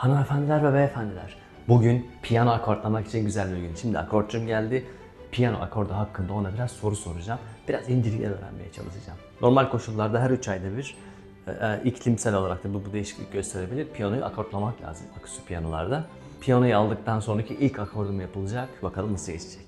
Hanımefendiler ve beyefendiler, bugün piyano akortlamak için güzel bir gün. Şimdi akortçum geldi. Piyano akordu hakkında ona biraz soru soracağım. Biraz incelikler öğrenmeye çalışacağım. Normal koşullarda her 3 ayda bir iklimsel olarak da bu değişiklik gösterebilir. Piyanoyu akortlamak lazım aküstü piyanolarda. Piyanoyu aldıktan sonraki ilk akordum yapılacak. Bakalım nasıl geçecek.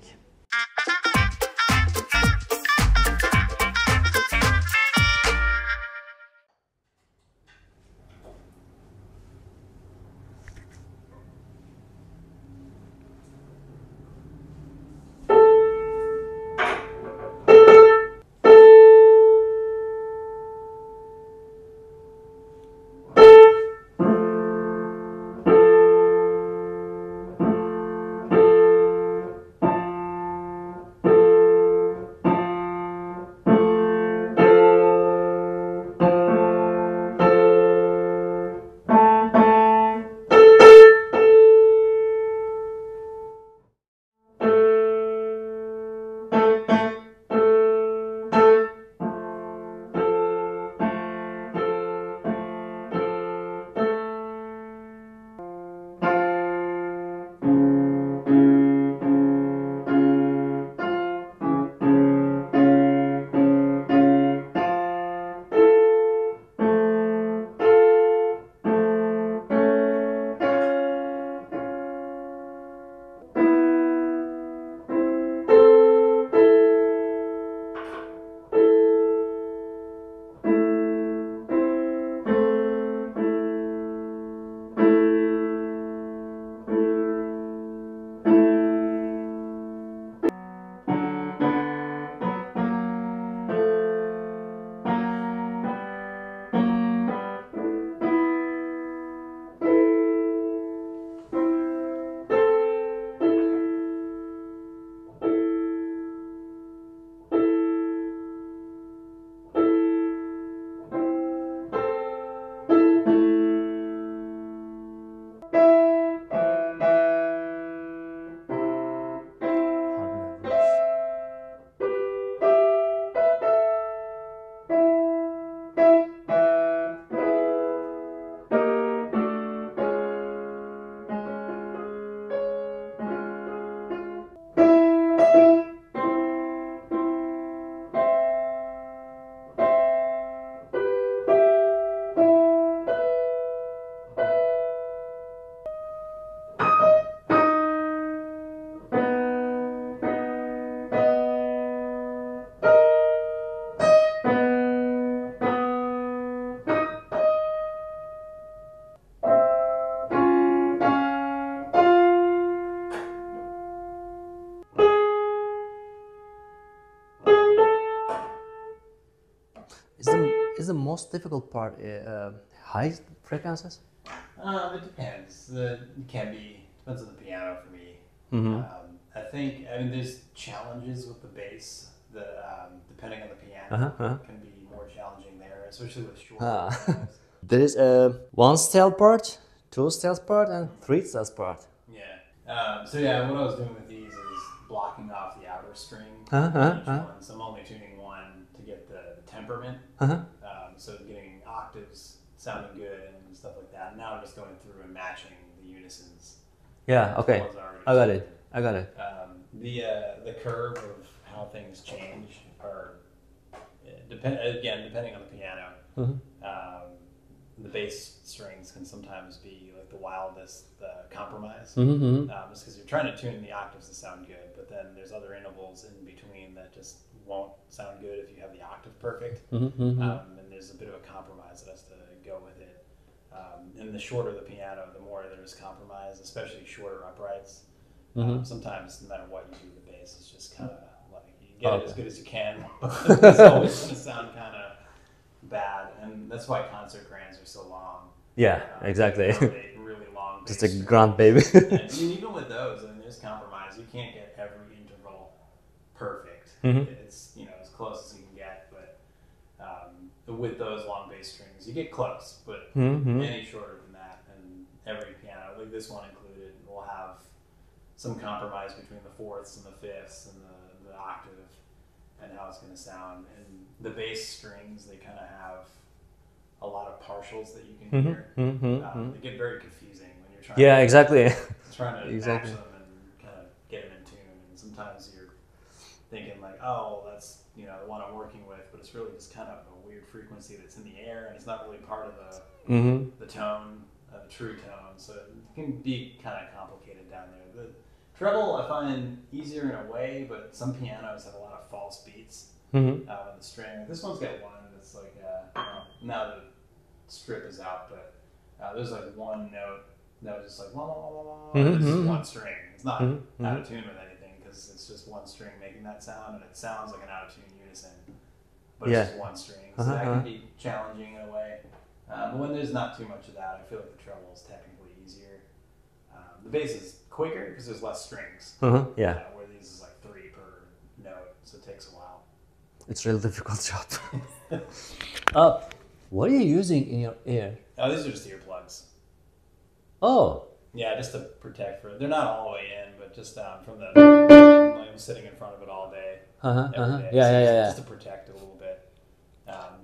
Is the most difficult part high frequencies? It depends. It can be, depends on the piano for me. Mm-hmm. I mean, there's challenges with the bass that, depending on the piano, can be more challenging there, especially with short pianos. There is a one scale part, two scales part, and three scales part. Yeah. So yeah, what I was doing with these is blocking off the outer string each one. So I'm only tuning one to get the temperament. So getting octaves sounding good and stuff like that. Now I'm just going through and matching the unisons. Yeah. Okay. I got it. The curve of how things change are depending on the piano. The bass strings can sometimes be like the wildest compromise, just because you're trying to tune the octaves to sound good, but then there's other intervals in between that just won't sound good if you have the octave perfect, and there's a bit of a compromise that has to go with it. And the shorter the piano, the more there's compromise, especially shorter uprights. Sometimes, no matter what you do, the bass is just kind of like you get it as good as you can, but it's always going to sound kind of bad, and that's why concert grands are so long. Yeah, exactly. Really long. Just a grand baby. And even with those, I mean, there's compromise. You can't get every interval perfect. It's as close as you can get, but with those long bass strings, you get close. But any shorter than that, and every piano, like this one included, will have some compromise between the fourths and the fifths and the octave and how it's going to sound. And the bass strings, they kind of have a lot of partials that you can hear. They get very confusing when trying Yeah, exactly. to match them and kind of get them in tune. And sometimes you're thinking like, oh, that's the one I'm working with, but it's really just kind of a weird frequency that's in the air, and it's not really part of the tone, the true tone. So it can be kind of complicated down there. The treble I find easier in a way, but some pianos have a lot of false beats on the string. This one's got one that's like now the strip is out, but there's like one note that was just like wah, wah, wah, wah, wah. This is one string. It's not out of tune with anything because it's just one string making that sound, and it sounds like an out of tune unison, but it's just one string. So that can be challenging in a way. But when there's not too much of that, I feel like the treble is technically easier. The bass is quicker because there's less strings. Yeah. Where these is like 3 per note, so it takes a while. It's a really difficult job. What are you using in your ear? Oh, these are just earplugs. Oh. Yeah, just to protect they're not all the way in, but just from the I'm sitting in front of it all day, every day. Yeah. Just to protect it a little bit.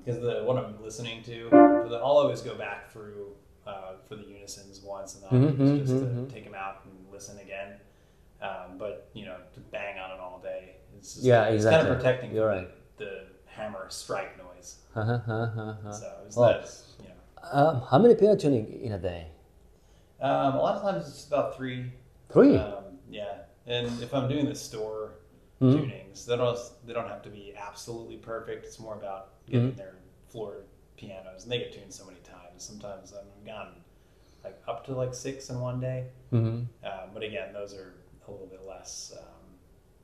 Because what I'm listening to, I'll always go back through for the unisons once, and then just to take them out and listen again. But to bang on it all day, it's just it's kind of protecting the hammer strike noise. So it's how many piano tuning in a day? A lot of times it's about 3. 3? Yeah, and if I'm doing the store tunings, they don't have to be absolutely perfect. It's more about getting their floor pianos, and they get tuned so many times. Sometimes I've gotten like up to like 6 in one day. But again, those are a little bit less.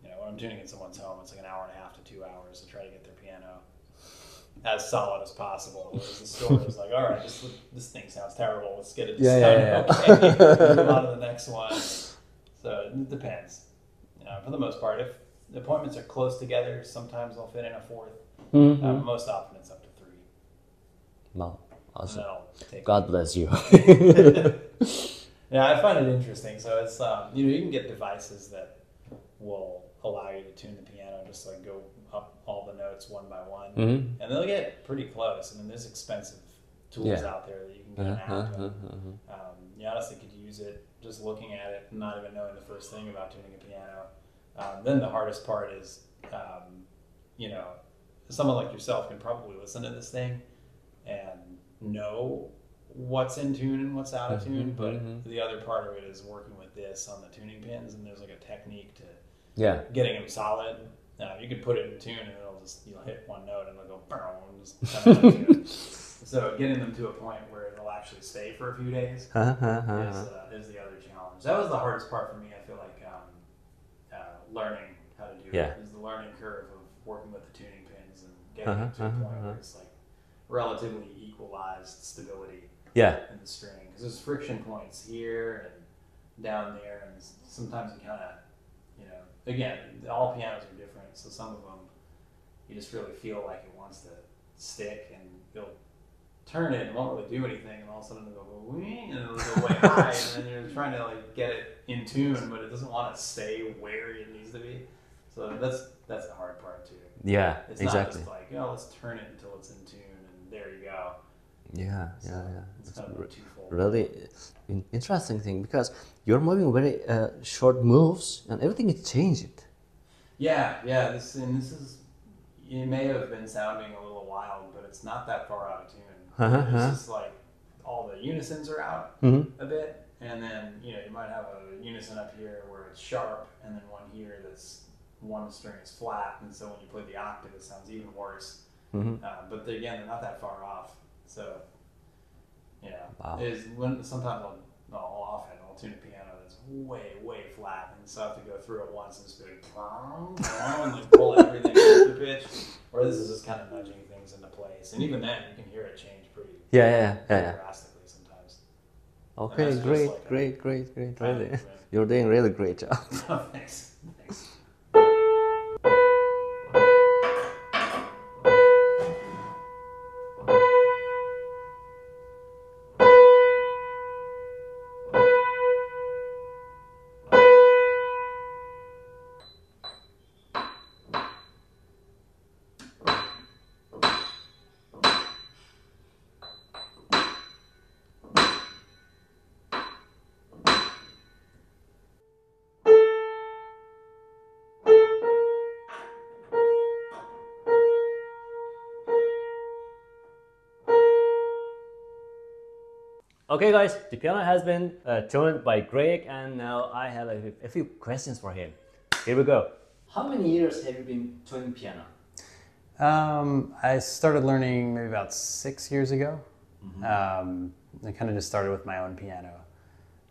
When I'm tuning in someone's home, it's like an hour and a half to 2 hours to try to get their piano as solid as possible. Whereas the store is like, all right, this thing sounds terrible. Let's get it to sound okay. Move on to the next one. So it depends. For the most part, if the appointments are close together, sometimes they'll fit in a 4th. Most often it's up to 3. Wow, awesome. Take God bless you. Yeah, I find it interesting. So it's you can get devices that will allow you to tune the piano, just like go up all the notes one by one, and they'll get pretty close. I mean, there's expensive tools out there that you can get an app to. You honestly could use it just looking at it, not even knowing the first thing about tuning a piano. Then the hardest part is, someone like yourself can probably listen to this thing and know what's in tune and what's out of tune, but the other part of it is working with this on the tuning pins, and there's like a technique to getting them solid. You could put it in tune and you'll hit one note and it'll go boom, just kind of out of tune. So getting them to a point where it'll actually stay for a few days is the other challenge. That was the hardest part for me. I feel like learning how to do it is the learning curve of working with the tuning pins and getting it to a point where it's like relatively equalized stability in the string. Because there's friction points here and down there, and sometimes you kind of, again, all pianos are different, so some of them you just really feel like it wants to stick, and you'll turn it and won't really do anything, and all of a sudden it'll go and it'll go way high, and then you're trying to like get it in tune, but it doesn't want to stay where it needs to be. So that's the hard part too. Yeah, it's exactly. Not just like, let's turn it until it's in tune, and there you go. It's kind of twofold. Really interesting thing, because you're moving very short moves and everything is changed. This is, it may have been sounding a little wild, but it's not that far out of tune. It's just like all the unisons are out a bit, and then you might have a unison up here where it's sharp, and then one here that's one string is flat, and so when you play the octave, it sounds even worse. But they're not that far off. So, sometimes I'll tune a piano that's way, way flat, and so I have to go through it once and just go and like pull everything up the pitch. Or this is just kind of nudging things into place, and even then you can hear it change pretty drastically sometimes. Okay, great. Really, you're doing a really great job. Thanks. Okay guys, the piano has been tuned by Greg, and now I have a few questions for him. Here we go. How many years have you been tuning piano? I started learning maybe about 6 years ago. I kind of just started with my own piano.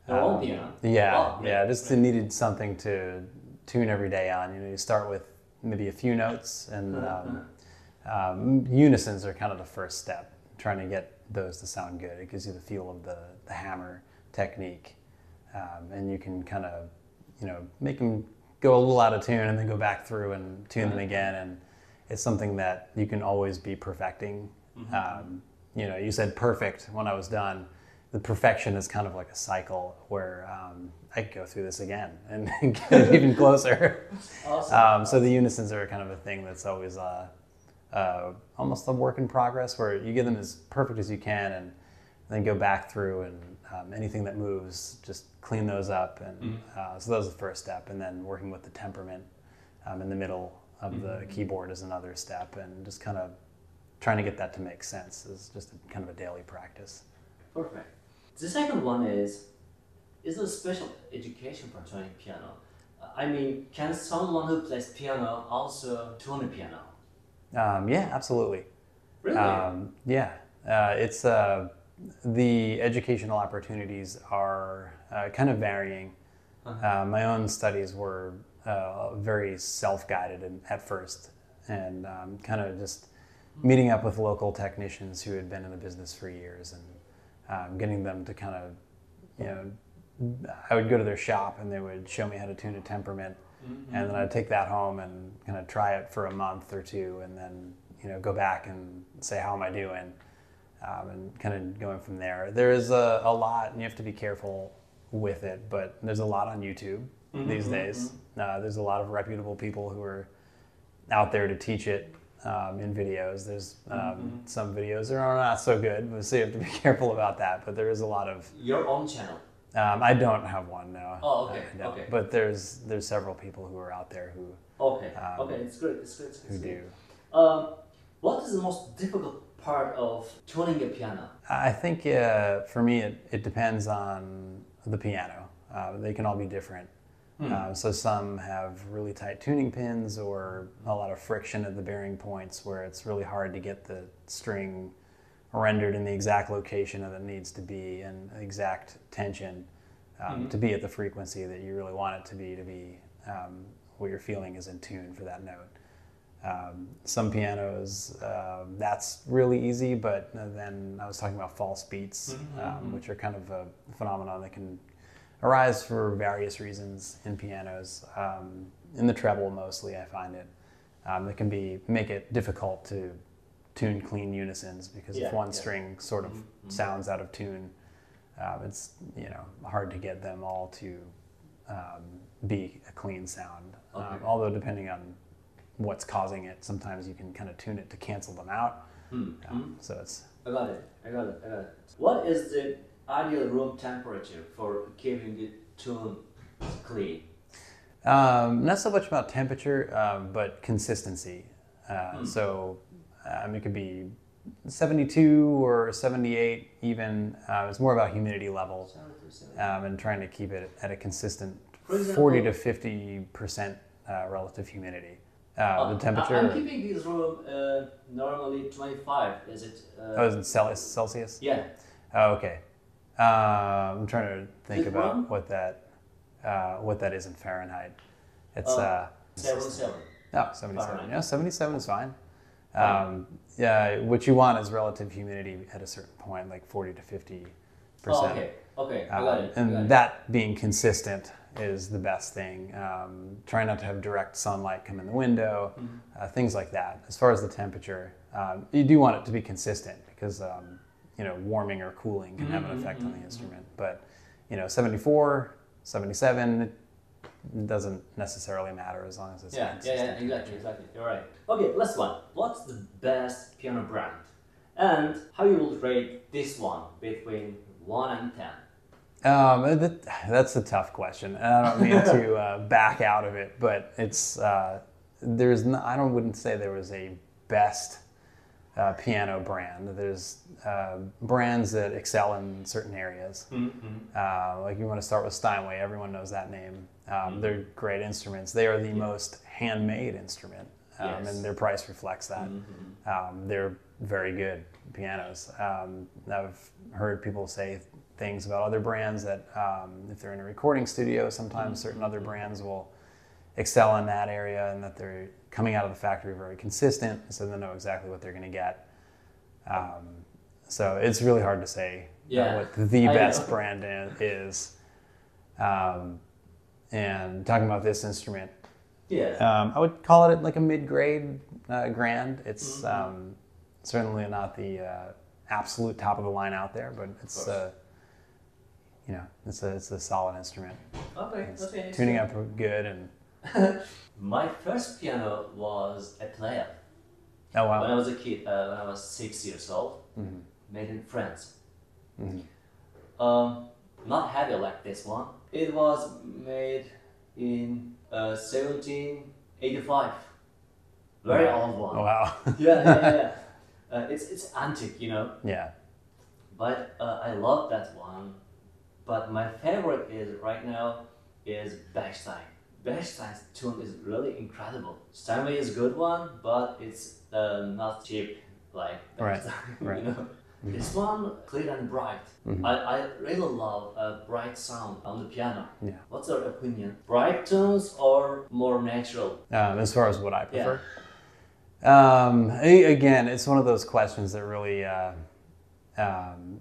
Your own piano? Yeah, Oh, yeah. Just needed something to tune every day on. You know, you start with maybe a few notes, and unisons are kind of the first step. Trying to get those to sound good. It gives you the feel of the hammer technique, and you can kind of, you know, make them go a little out of tune and then go back through and tune them again. And it's something that you can always be perfecting. You know, you said perfect when I was done. The perfection is kind of like a cycle where I could go through this again and get it even closer. Awesome. So the unisons are kind of a thing that's always almost a work in progress, where you get them as perfect as you can and then go back through and anything that moves, just clean those up. And so that was the first step. And then working with the temperament in the middle of the keyboard is another step, and just kind of trying to get that to make sense is just kind of a daily practice. Perfect. The second one is there a special education for tuning piano? I mean, can someone who plays piano also tune a piano? Yeah, absolutely. Really? Yeah, it's the educational opportunities are kind of varying. My own studies were very self-guided at first, and kind of just meeting up with local technicians who had been in the business for years, and getting them to kind of, you know, I would go to their shop and they would show me how to tune a temperament, and then I'd take that home and kind of try it for a month or two, and then, you know, go back and say, how am I doing? And kind of going from there. There is a lot, and you have to be careful with it, but there's a lot on YouTube these days. There's a lot of reputable people who are out there to teach it in videos. There's some videos that are not so good, so you have to be careful about that, but there is a lot of... Your own channel? I don't have one, no. Oh, okay, okay. But there's several people who are out there who... Okay, okay, it's great, it's great. Who do. What is the most difficult part of tuning a piano? I think for me it depends on the piano. They can all be different. So some have really tight tuning pins, or a lot of friction at the bearing points where it's really hard to get the string rendered in the exact location that it needs to be, and the exact tension to be at the frequency that you really want it to be what you're feeling is in tune for that note. Some pianos, that's really easy, but then I was talking about false beats, which are kind of a phenomenon that can arise for various reasons in pianos. In the treble mostly, I find it. It can make it difficult to tune clean unisons, because if one string sort of sounds out of tune, it's, you know, hard to get them all to be a clean sound. Although depending on what's causing it, sometimes you can kind of tune it to cancel them out. So it's... I got it. What is the ideal room temperature for keeping the tune clean? Not so much about temperature, but consistency. So it could be 72 or 78 even. It's more about humidity level, and trying to keep it at a consistent 40 to 50% relative humidity. The temperature... I'm keeping this room normally 25. Is it... is it Celsius? Yeah. Oh, okay. I'm trying to think This about one? what that is in Fahrenheit. It's 77. Oh, 77. Fahrenheit. Yeah, 77 is fine. Yeah, what you want is relative humidity at a certain point, like 40 to 50%. Okay, I got it. And that being consistent is the best thing. Try not to have direct sunlight come in the window, things like that. As far as the temperature, you do want it to be consistent, because you know, warming or cooling can have an effect on the instrument. But, you know, 74, 77, it doesn't necessarily matter as long as it's consistent. Exactly. You're right. Okay, last one. What's the best piano brand? And how you will rate this one between 1 and 10? That's a tough question, and I don't mean to back out of it, but it's I wouldn't say there was a best piano brand. There's brands that excel in certain areas. Like you want to start with Steinway, everyone knows that name. They're great instruments. They are the most handmade instrument, and their price reflects that. They're very good pianos. I've heard people say things about other brands that if they're in a recording studio, sometimes certain other brands will excel in that area, and that they're coming out of the factory very consistent, so they know exactly what they're going to get. So it's really hard to say what the best brand is. And talking about this instrument, I would call it like a mid-grade grand. It's certainly not the absolute top of the line out there, but it's it's a solid instrument. Okay. Tuning up good and. My first piano was a player. Oh wow! When I was a kid, when I was 6 years old, made in France. Not heavy like this one. It was made in 1785. Very old one. Oh, wow! Yeah. It's antique, you know. Yeah. But I love that one. But my favorite is right now is Bechstein. Bechstein's tune is really incredible. Steinway is a good one, but it's not cheap like Bechstein. Right. You know? This one clear and bright. I really love a bright sound on the piano. Yeah. What's your opinion? Bright tunes or more natural? As far as what I prefer, again, it's one of those questions that really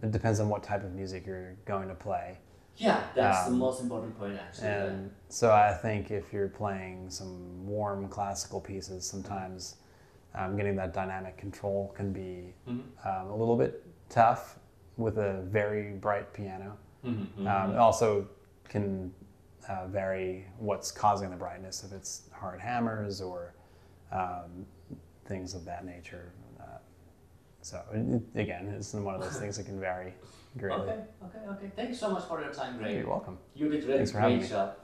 it depends on what type of music you're going to play. Yeah, that's the most important point actually. And so I think if you're playing some warm classical pieces, sometimes getting that dynamic control can be a little bit tough with a very bright piano. It also can vary what's causing the brightness, if it's hard hammers or things of that nature. So again, it's one of those things that can vary greatly. Okay. Thank you so much for your time, Greg. You're welcome. You did Thanks for having great me. job.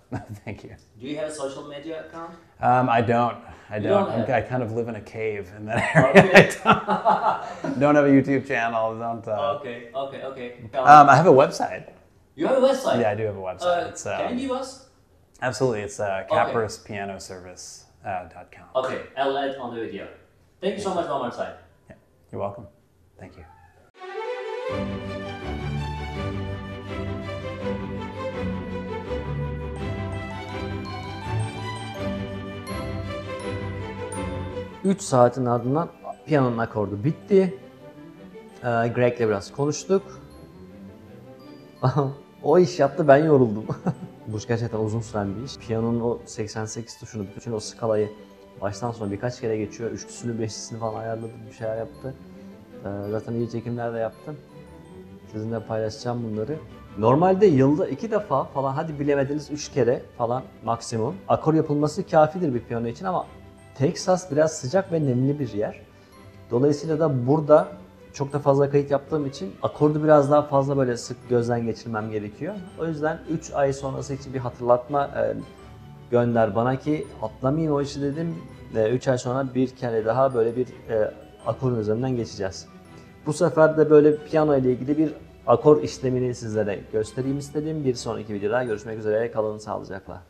Thank you. Do you have a social media account? I don't. don't have? I kind of live in a cave in that area. I don't have a YouTube channel. Don't. Okay. I have a website. You have a website? Yeah, I do have a website. It's, can you give us? Absolutely. It's caparispianoservice.com. Okay, I'll add on the video. Thank you so much one more time. Yeah, you're welcome. Thank you. Üç saatin ardından piyanonun akordu bitti. Greg'le biraz konuştuk. O iş yaptı, ben yoruldum. Bu gerçekten uzun süren bir iş. Piyanonun o 88 tuşunu, bütün o skalayı baştan sona birkaç kere geçiyor. Üçlüsünü, beşlisini falan ayarladı, bir şeyler yaptı. Zaten iyi çekimler de yaptım. Sizinle paylaşacağım bunları. Normalde yılda 2 defa falan, hadi bilemediniz 3 kere falan maksimum akor yapılması kafidir bir piyano için, ama Texas biraz sıcak ve nemli bir yer. Dolayısıyla da burada çok da fazla kayıt yaptığım için akordu biraz daha fazla böyle sık gözden geçirmem gerekiyor. O yüzden 3 ay sonrası için bir hatırlatma gönder bana ki atlamayayım o işi dedim. 3 ay sonra bir kere daha böyle bir akorun üzerinden geçeceğiz. Bu sefer de böyle piyano ile ilgili bir akor işlemini sizlere göstereyim istedim. Bir sonraki videoda görüşmek üzere. Kalın sağlıcakla.